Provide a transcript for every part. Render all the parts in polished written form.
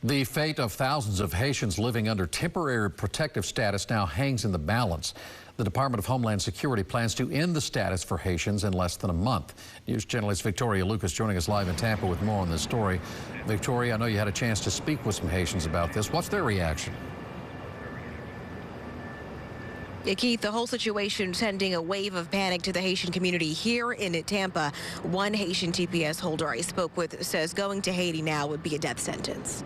The fate of thousands of Haitians living under temporary protective status now hangs in the balance. The Department of Homeland Security plans to end the status for Haitians in less than a month. News journalist Victoria Lucas joining us live in Tampa with more on this story. Victoria, I know you had a chance to speak with some Haitians about this. What's their reaction? Yeah, Keith, the whole situation sending a wave of panic to the Haitian community here in Tampa. One Haitian TPS holder I spoke with says going to Haiti now would be a death sentence.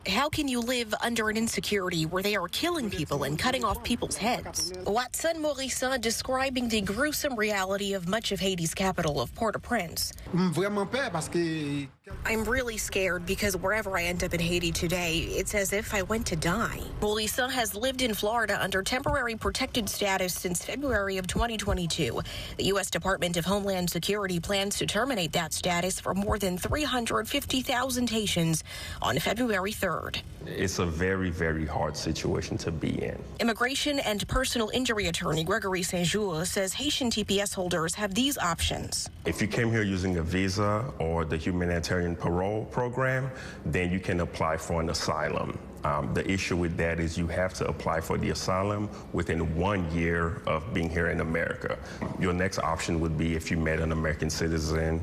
How can you live under an insecurity where they are killing people and cutting off people's heads? Watson Morisson describing the gruesome reality of much of Haiti's capital of Port-au-Prince. I'm really scared because wherever I end up in Haiti today, it's as if I went to die. Morisson has lived in Florida under temporary protected status since February of 2022. The U.S. Department of Homeland Security plans to terminate that status for more than 350,000 Haitians on February 3rd. It's a very, very hard situation to be in. Immigration and personal injury attorney Gregory Saint-Jour says Haitian TPS holders have these options. If you came here using a visa or the humanitarian parole program, then you can apply for an asylum. The issue with that is you have to apply for the asylum within 1 year of being here in America. Your next option would be if you met an American citizen,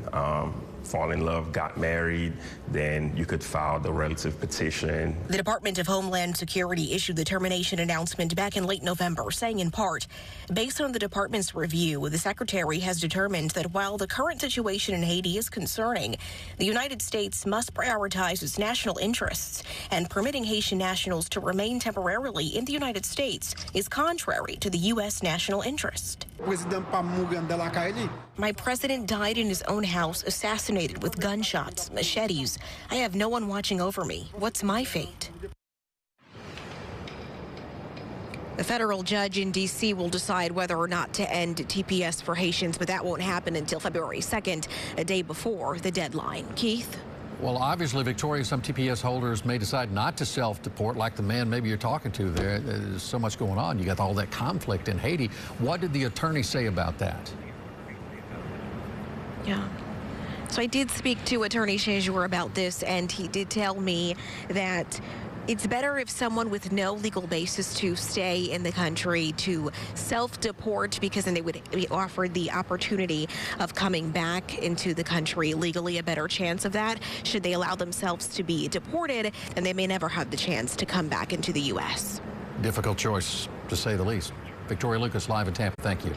fall in love, got married, then you could file the relative petition. The Department of Homeland Security issued the termination announcement back in late November, saying in part, based on the department's review, the secretary has determined that while the current situation in Haiti is concerning, the United States must prioritize its national interests, and permitting Haitian nationals to remain temporarily in the United States is contrary to the U.S. national interest. My president died in his own house, assassinated with gunshots, machetes. I have no one watching over me. What's my fate? The federal judge in D.C. will decide whether or not to end TPS for Haitians, but that won't happen until February 2nd, a day before the deadline. Keith? Well, obviously, Victoria, some TPS holders may decide not to self-deport, like the man maybe you're talking to there. There's so much going on. You got all that conflict in Haiti. What did the attorney say about that? Yeah. So I did speak to Attorney Saint-Jour about this, and he did tell me that it's better if someone with no legal basis to stay in the country to self-deport, because then they would be offered the opportunity of coming back into the country legally, a better chance of that. Should they allow themselves to be deported, and they may never have the chance to come back into the U.S. Difficult choice, to say the least. Victoria Lucas, live in Tampa. Thank you.